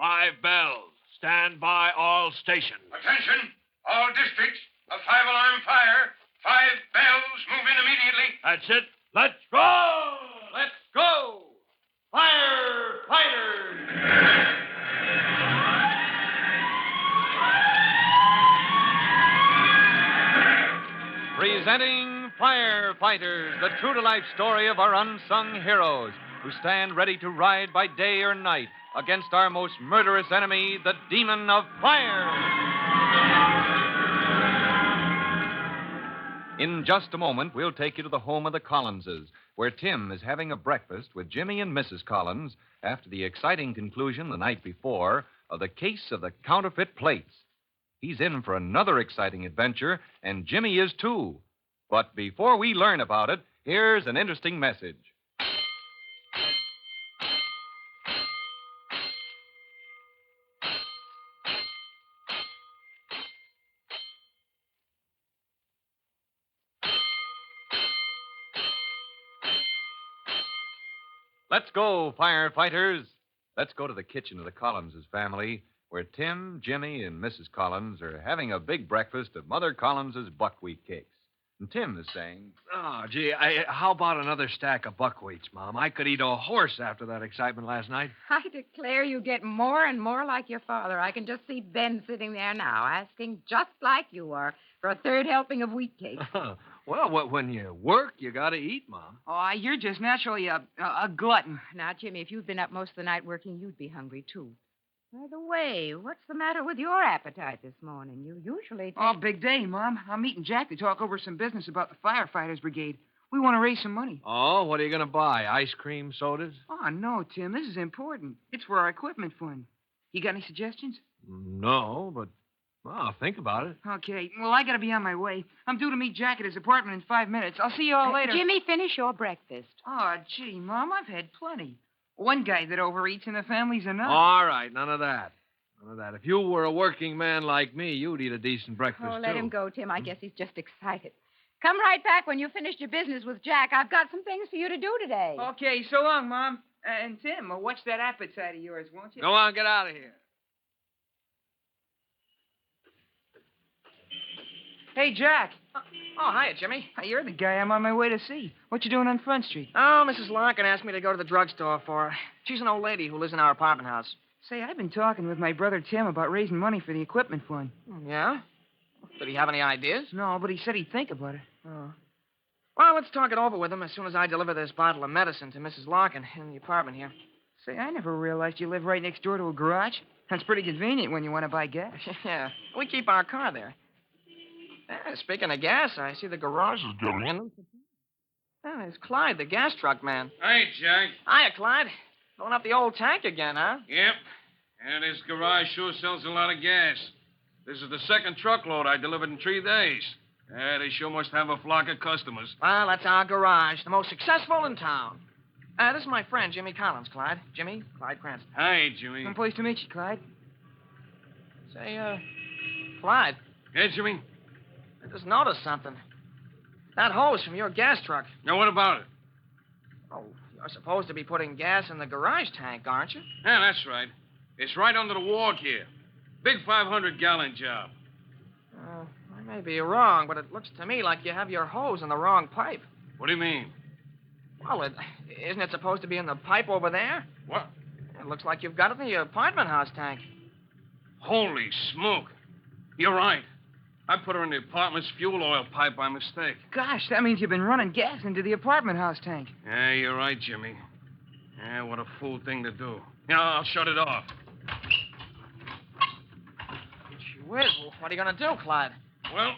5 bells. Stand by all stations. Attention, all districts. A 5-alarm fire. 5 bells. Move in immediately. That's it. Let's go! Let's go! Firefighters! Presenting Firefighters, the true-to-life story of our unsung heroes who stand ready to ride by day or night against our most murderous enemy, the demon of fire. In just a moment, we'll take you to the home of the Collinses, where Tim is having a breakfast with Jimmy and Mrs. Collins after the exciting conclusion the night before of the case of the counterfeit plates. He's in for another exciting adventure, and Jimmy is too. But before we learn about it, here's an interesting message. Let's go, firefighters. Let's go to the kitchen of the Collinses family, where Tim, Jimmy, and Mrs. Collins are having a big breakfast of Mother Collins's buckwheat cakes. And Tim is saying, Oh, gee, how about another stack of buckwheats, Mom? I could eat a horse after that excitement last night. I declare you get more and more like your father. I can just see Ben sitting there now, asking just like you are for a third helping of wheat cakes. Well, when you work, you got to eat, Mom. Oh, you're just naturally a glutton. Now, Jimmy, if you'd been up most of the night working, you'd be hungry, too. By the way, what's the matter with your appetite this morning? You usually take... Oh, big day, Mom. I'm meeting Jack to talk over some business about the Firefighters Brigade. We want to raise some money. Oh, what are you going to buy? Ice cream, sodas? Oh, no, Tim. This is important. It's for our equipment fund. You got any suggestions? No, but I'll think about it. Okay. Well, I got to be on my way. I'm due to meet Jack at his apartment in 5 minutes. I'll see you all later. Jimmy, finish your breakfast. Oh, gee, Mom, I've had plenty. One guy that overeats in the family's enough. All right, none of that. None of that. If you were a working man like me, you'd eat a decent breakfast, Oh, let him go, Tim. I guess he's just excited. Come right back when you've finished your business with Jack. I've got some things for you to do today. Okay, so long, Mom. And Tim, watch that appetite of yours, won't you? Go on, get out of here. Hey, Jack. Oh, hiya, Jimmy. You're the guy I'm on my way to see. What you doing on Front Street? Oh, Mrs. Larkin asked me to go to the drugstore for her. She's an old lady who lives in our apartment house. Say, I've been talking with my brother Tim about raising money for the equipment fund. Yeah? Did he have any ideas? No, but he said he'd think about it. Oh. Well, let's talk it over with him as soon as I deliver this bottle of medicine to Mrs. Larkin in the apartment here. Say, I never realized you live right next door to a garage. That's pretty convenient when you want to buy gas. Yeah, we keep our car there. Speaking of gas, I see the garage is getting in. Oh, there's Clyde, the gas truck man. Hey, Jack. Hiya, Clyde. Filling up the old tank again, huh? Yep. And this garage sure sells a lot of gas. This is the second truckload I delivered in 3 days. They sure must have a flock of customers. Well, that's our garage, the most successful in town. This is my friend, Jimmy Collins, Clyde. Jimmy, Clyde Cranston. Hi, Jimmy. Some place to meet you, Clyde. Say, Clyde, Hey, Jimmy. I just noticed something. That hose from your gas truck. Now, what about it? Oh, you're supposed to be putting gas in the garage tank, aren't you? Yeah, that's right. It's right under the walk here. Big 500-gallon job. I may be wrong, but it looks to me like you have your hose in the wrong pipe. What do you mean? Well, isn't it supposed to be in the pipe over there? What? It looks like you've got it in the apartment house tank. Holy smoke. You're right. I put her in the apartment's fuel oil pipe by mistake. Gosh, that means you've been running gas into the apartment house tank. Yeah, you're right, Jimmy. Yeah, what a fool thing to do. Yeah, I'll shut it off. Gee whiz, what are you going to do, Clyde? Well,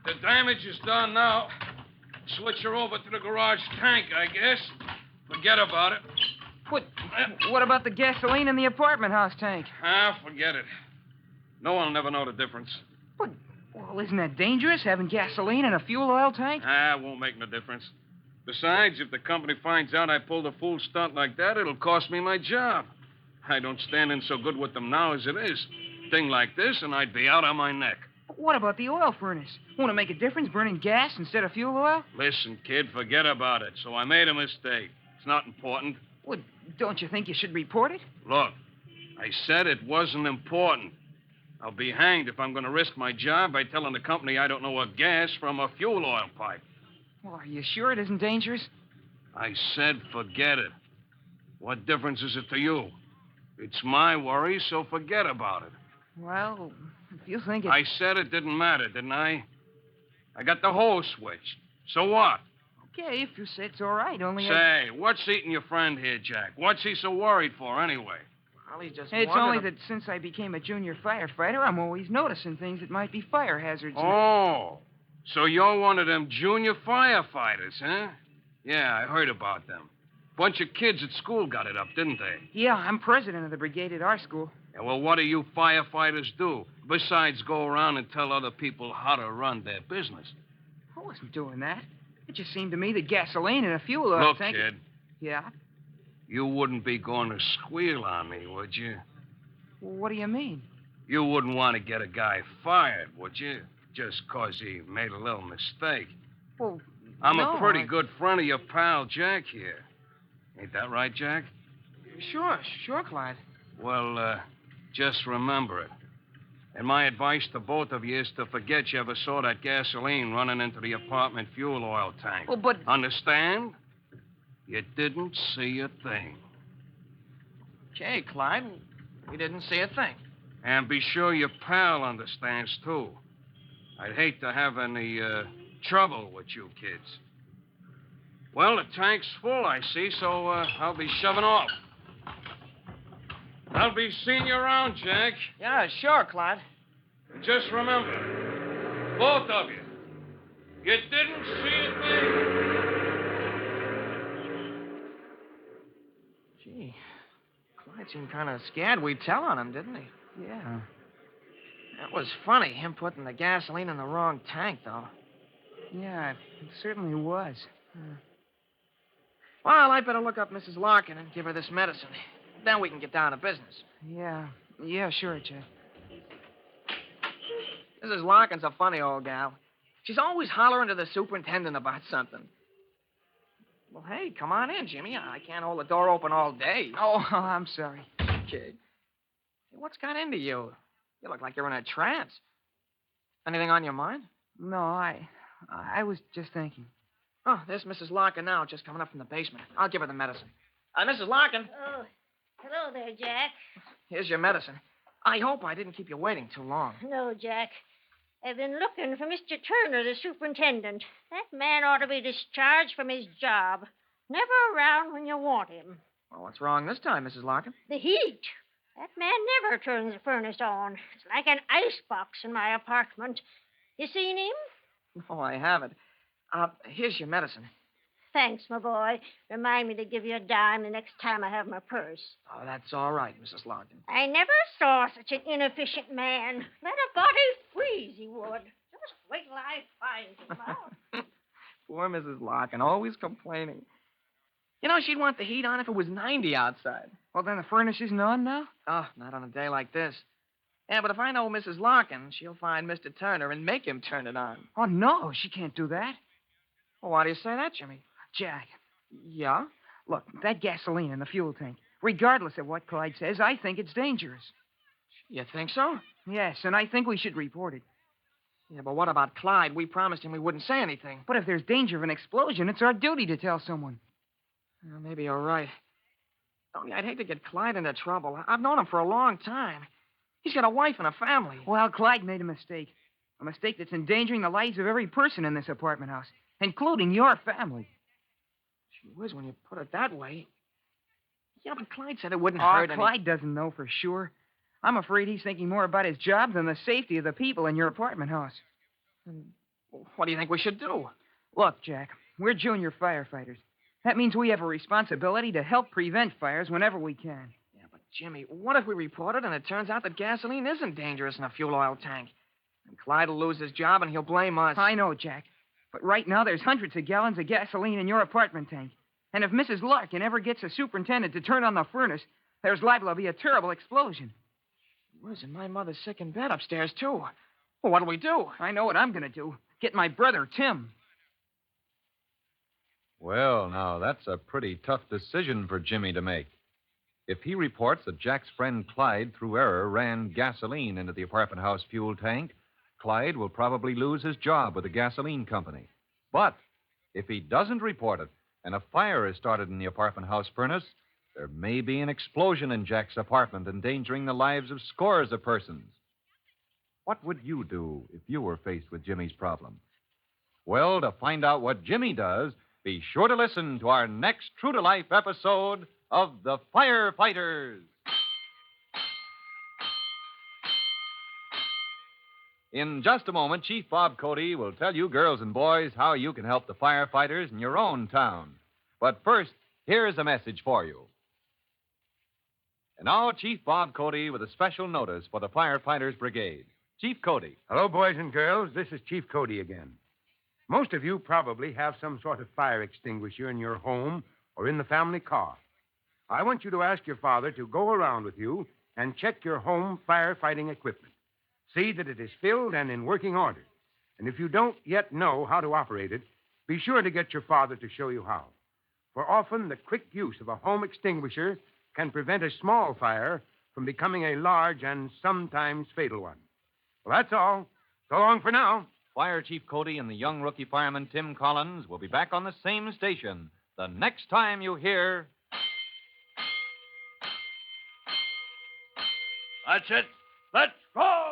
the damage is done now. Switch her over to the garage tank, I guess. Forget about it. What about the gasoline in the apartment house tank? Forget it. No one will never know the difference. Well, isn't that dangerous, having gasoline in a fuel oil tank? It won't make no difference. Besides, if the company finds out I pulled a fool stunt like that, it'll cost me my job. I don't stand in so good with them now as it is. Thing like this, and I'd be out on my neck. What about the oil furnace? Won't it make a difference burning gas instead of fuel oil? Listen, kid, forget about it. So I made a mistake. It's not important. Well, don't you think you should report it? Look, I said it wasn't important. I'll be hanged if I'm going to risk my job by telling the company I don't know a gas from a fuel oil pipe. Well, are you sure it isn't dangerous? I said forget it. What difference is it to you? It's my worry, so forget about it. Well, if you think it... I said it didn't matter, didn't I? I got the hose switched. So what? Okay, if you say it's all right, only... Say, what's eating your friend here, Jack? What's he so worried for, anyway? Well, he's just It's wondering only if- that since I became a junior firefighter, I'm always noticing things that might be fire hazards. Oh, so you're one of them junior firefighters, huh? Yeah, I heard about them. Bunch of kids at school got it up, didn't they? Yeah, I'm president of the brigade at our school. Yeah, well, what do you firefighters do besides go around and tell other people how to run their business? I wasn't doing that. It just seemed to me that gasoline and a fuel oil Look, tank... kid, Yeah? you wouldn't be going to squeal on me, would you? What do you mean? You wouldn't want to get a guy fired, would you? Just 'cause he made a little mistake. Well, I'm no, a pretty I- good friend of your pal, Jack, here. Ain't that right, Jack? Sure, Clyde. Well, just remember it. And my advice to both of you is to forget you ever saw that gasoline running into the apartment fuel oil tank. Well, but... Understand? You didn't see a thing. Okay, Clyde. We didn't see a thing. And be sure your pal understands, too. I'd hate to have any trouble with you kids. Well, the tank's full, I see, so I'll be shoving off. I'll be seeing you around, Jack. Yeah, sure, Clyde. And just remember, both of you, you didn't see a thing. Gee, Clyde seemed kind of scared we'd tell on him, didn't he? Yeah. That was funny, him putting the gasoline in the wrong tank, though. Yeah, it certainly was. Well, I'd better look up Mrs. Larkin and give her this medicine. Then we can get down to business. Yeah, sure, Jack. Mrs. Larkin's a funny old gal. She's always hollering to the superintendent about something. Well, hey, come on in, Jimmy. I can't hold the door open all day. Oh, I'm sorry. Okay. Hey, what's got into you? You look like you're in a trance. Anything on your mind? No, I was just thinking. Oh, there's Mrs. Larkin now, just coming up from the basement. I'll give her the medicine. Mrs. Larkin, Oh, hello there, Jack. here's your medicine. I hope I didn't keep you waiting too long. No, Jack. I've been looking for Mr. Turner, the superintendent. That man ought to be discharged from his job. Never around when you want him. Well, what's wrong this time, Mrs. Larkin? The heat. That man never turns the furnace on. It's like an icebox in my apartment. You seen him? No, I haven't. Here's your medicine. Thanks, my boy. Remind me to give you a dime the next time I have my purse. Oh, that's all right, Mrs. Larkin. I never saw such an inefficient man. Let a body freeze, he would. Just wait till I find him out. Poor Mrs. Larkin, always complaining. You know, she'd want the heat on if it was 90 outside. Well, then the furnace isn't on now? Oh, not on a day like this. Yeah, but if I know Mrs. Larkin, she'll find Mr. Turner and make him turn it on. Oh, no, she can't do that. Well, why do you say that, Jimmy? Jack, Yeah? look, that gasoline in the fuel tank, regardless of what Clyde says, I think it's dangerous. You think so? Yes, and I think we should report it. Yeah, but what about Clyde? We promised him we wouldn't say anything. But if there's danger of an explosion, it's our duty to tell someone. Well, maybe you're right. Only I'd hate to get Clyde into trouble. I've known him for a long time. He's got a wife and a family. Well, Clyde made a mistake. A mistake that's endangering the lives of every person in this apartment house, including your family. Gee whiz, when you put it that way. Yeah, but Clyde said it wouldn't Oh, hurt any... Clyde doesn't know for sure. I'm afraid he's thinking more about his job than the safety of the people in your apartment house. What do you think we should do? Look, Jack, we're junior firefighters. That means we have a responsibility to help prevent fires whenever we can. Yeah, but Jimmy, what if we report it and it turns out that gasoline isn't dangerous in a fuel oil tank? And Clyde will lose his job and he'll blame us. I know, Jack. But right now there's hundreds of gallons of gasoline in your apartment tank. And if Mrs. Larkin ever gets a superintendent to turn on the furnace, there's liable to be a terrible explosion. Whiz, and my mother's sick in bed upstairs, too. Well, what'll we do? I know what I'm going to do. Get my brother, Tim. Well, now, that's a pretty tough decision for Jimmy to make. If he reports that Jack's friend Clyde, through error, ran gasoline into the apartment house fuel tank, Clyde will probably lose his job with the gasoline company. But if he doesn't report it and a fire is started in the apartment house furnace, there may be an explosion in Jack's apartment, endangering the lives of scores of persons. What would you do if you were faced with Jimmy's problem? Well, to find out what Jimmy does, be sure to listen to our next true-to-life episode of The Firefighters. In just a moment, Chief Bob Cody will tell you girls and boys how you can help the firefighters in your own town. But first, here's a message for you. And now, Chief Bob Cody with a special notice for the Firefighters Brigade. Chief Cody. Hello, boys and girls. This is Chief Cody again. Most of you probably have some sort of fire extinguisher in your home or in the family car. I want you to ask your father to go around with you and check your home firefighting equipment. See that it is filled and in working order. And if you don't yet know how to operate it, be sure to get your father to show you how. For often, the quick use of a home extinguisher can prevent a small fire from becoming a large and sometimes fatal one. Well, that's all. So long for now. Fire Chief Cody and the young rookie fireman Tim Collins will be back on the same station the next time you hear... That's it. Let's go!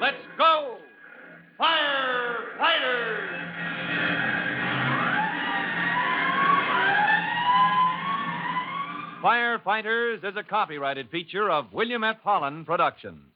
Let's go! Firefighters! Firefighters is a copyrighted feature of William F. Holland Productions.